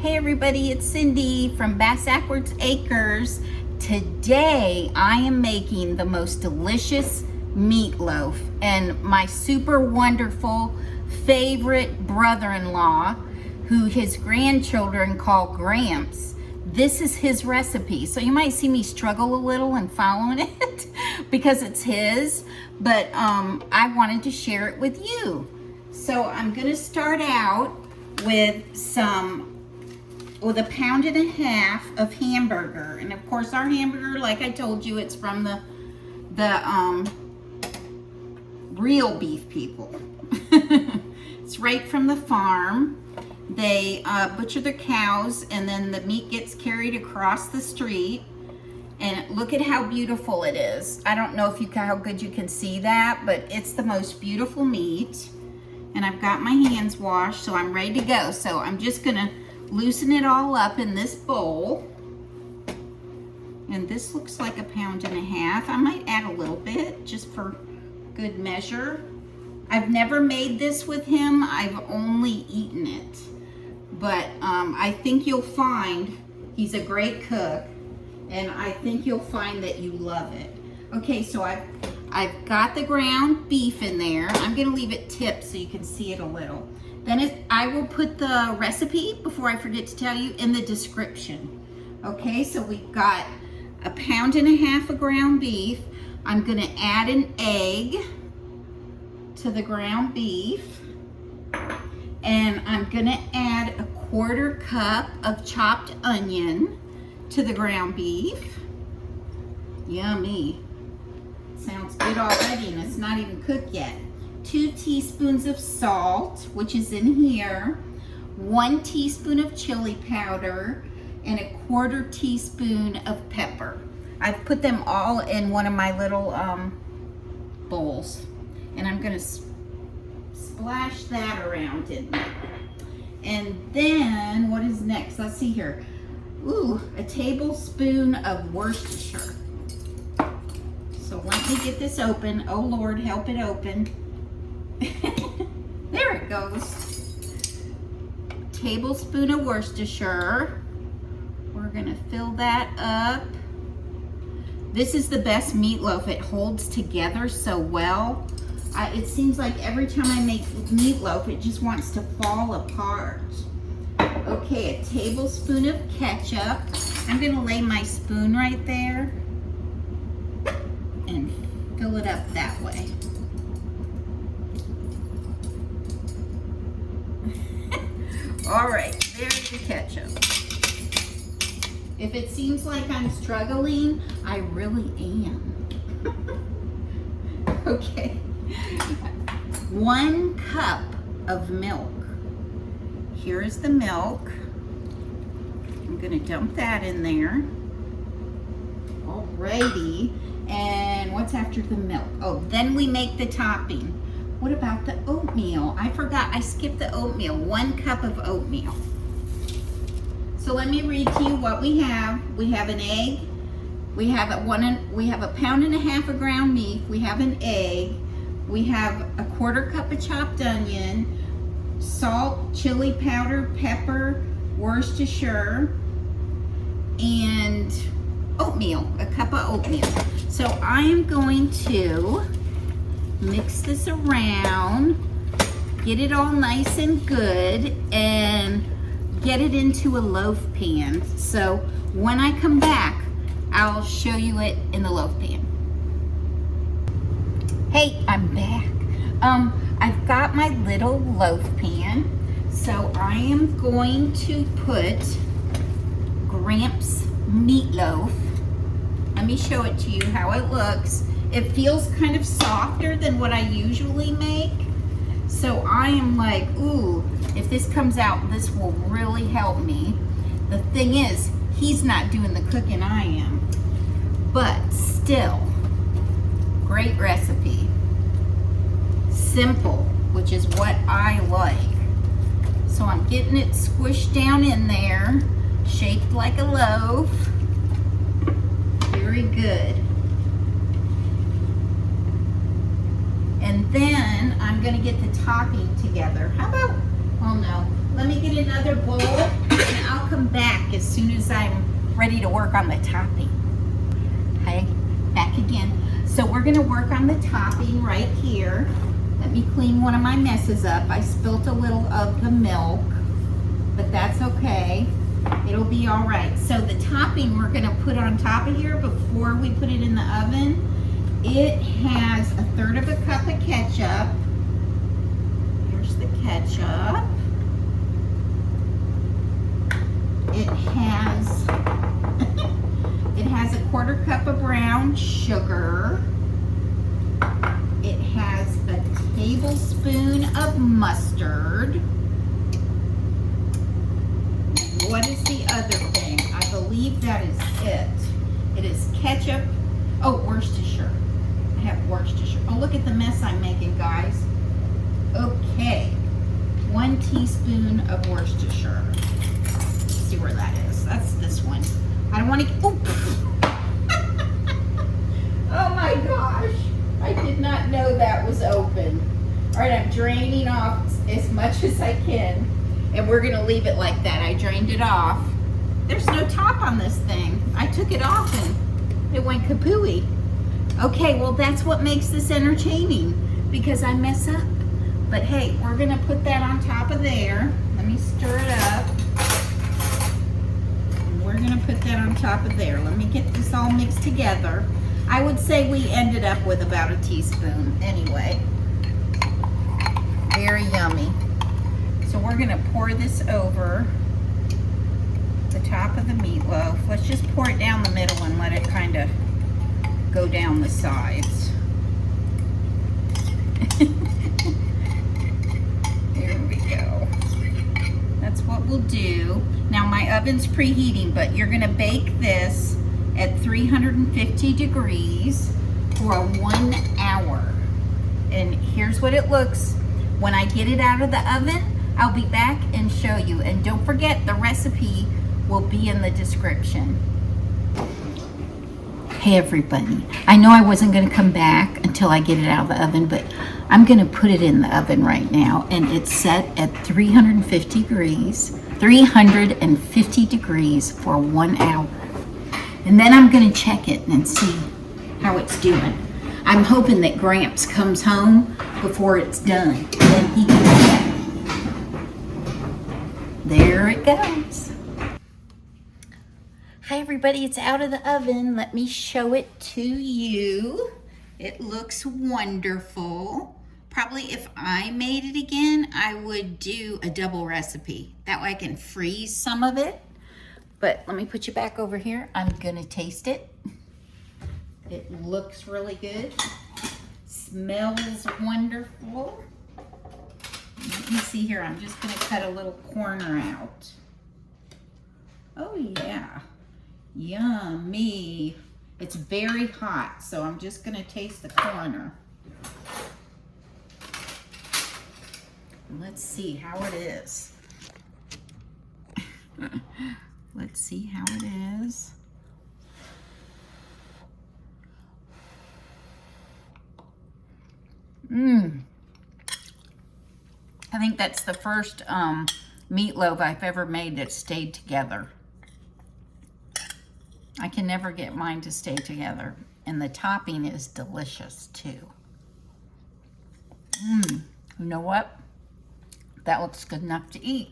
Hey everybody, it's Cindy from Bassakwards Acres. Today I am making the most delicious meatloaf, and my super wonderful favorite brother-in-law, who his grandchildren call Gramps, this is his recipe. So you might see me struggle a little in following it because it's his, but I wanted to share it with you. So I'm gonna start out with a pound and a half of hamburger. And of course our hamburger, like I told you, it's from the real beef people. It's right from the farm. They butcher their cows and then the meat gets carried across the street. And look at how beautiful it is. I don't know how good you can see that, but it's the most beautiful meat. And I've got my hands washed, so I'm ready to go. So I'm just gonna loosen it all up in this bowl. And this looks like a pound and a half. I might add a little bit just for good measure. I've never made this with him. I've only eaten it. But I think you'll find he's a great cook, and I think you'll find that you love it. Okay, so I've got the ground beef in there. I'm gonna leave it tipped so you can see it a little. Then I will put the recipe, before I forget to tell you, in the description. Okay, so we've got a pound and a half of ground beef. I'm gonna add an egg to the ground beef. And I'm gonna add a 1/4 cup of chopped onion to the ground beef. Yummy. Sounds good already, and it's not even cooked yet. 2 teaspoons of salt, which is in here, 1 teaspoon of chili powder, and a 1/4 teaspoon of pepper. I've put them all in one of my little bowls, and I'm gonna splash that around in there. And then, what is next? Let's see here. Ooh, a tablespoon of Worcestershire. So let me get this open. Oh Lord, help it open. There it goes. Tablespoon of Worcestershire. We're gonna fill that up. This is the best meatloaf. It holds together so well. It seems like every time I make meatloaf, it just wants to fall apart. Okay, a tablespoon of ketchup. I'm gonna lay my spoon right there and fill it up that way. All right, there's the ketchup. If it seems like I'm struggling, I really am. Okay. 1 cup of milk. Here's the milk. I'm gonna dump that in there. Alrighty. And what's after the milk? Oh, then we make the topping. What about the oatmeal? I forgot, I skipped the oatmeal. 1 cup of oatmeal. So let me read to you what we have. We have an egg. We have a pound and a half of ground beef. We have an egg. We have a 1/4 cup of chopped onion, salt, chili powder, pepper, Worcestershire, and oatmeal, a cup of oatmeal. So I am going to mix this around, get it all nice and good, and get it into a loaf pan. So when I come back, I'll show you it in the loaf pan. Hey, I'm back. I've got my little loaf pan. So I am going to put Gramp's meatloaf. Let me show it to you how it looks. It feels kind of softer than what I usually make. So I am like, ooh, if this comes out, this will really help me. The thing is, he's not doing the cooking, I am. But still, great recipe. Simple, which is what I like. So I'm getting it squished down in there, shaped like a loaf. Very good. And then I'm gonna get the topping together. How about, oh no, let me get another bowl and I'll come back as soon as I'm ready to work on the topping. Okay, back again. So we're gonna work on the topping right here. Let me clean one of my messes up. I spilt a little of the milk, but that's okay. It'll be all right. So the topping we're gonna put on top of here before we put it in the oven, it has 1/3 of a cup of ketchup. Here's the ketchup. It has it has 1/4 cup of brown sugar. It has a tablespoon of mustard. What is the other thing? I believe that is it. It is ketchup. Oh, Worcestershire. I have Worcestershire. Oh, look at the mess I'm making, guys. Okay. 1 teaspoon of Worcestershire. Let's see where that is. That's this one. I don't want to. Oh. Oh my gosh. I did not know that was open. All right, I'm draining off as much as I can. And we're gonna leave it like that. I drained it off. There's no top on this thing. I took it off and it went kapooey. Okay, well that's what makes this entertaining, because I mess up. But hey, we're gonna put that on top of there. Let me stir it up. And we're gonna put that on top of there. Let me get this all mixed together. I would say we ended up with about a teaspoon anyway. Very yummy. So we're gonna pour this over the top of the meatloaf. Let's just pour it down the middle and let it kind of go down the sides. There we go. That's what we'll do. Now my oven's preheating, but you're gonna bake this at 350 degrees for 1 hour. And here's what it looks when I get it out of the oven. I'll be back and show you. And don't forget, the recipe will be in the description. Hey everybody, I know I wasn't gonna come back until I get it out of the oven, but I'm gonna put it in the oven right now, and it's set at 350 degrees for 1 hour. And then I'm gonna check it and see how it's doing. I'm hoping that Gramps comes home before it's done, and then he can check. There it goes. Hi everybody, it's out of the oven. Let me show it to you. It looks wonderful. Probably if I made it again, I would do a double recipe. That way I can freeze some of it. But let me put you back over here. I'm gonna taste it. It looks really good. Smells wonderful. Let me see here, I'm just gonna cut a little corner out. Oh yeah, yummy. It's very hot, so I'm just gonna taste the corner. Let's see how it is. Let's see how it is. I think that's the first meatloaf I've ever made that stayed together. I can never get mine to stay together. And the topping is delicious too. You know what? That looks good enough to eat.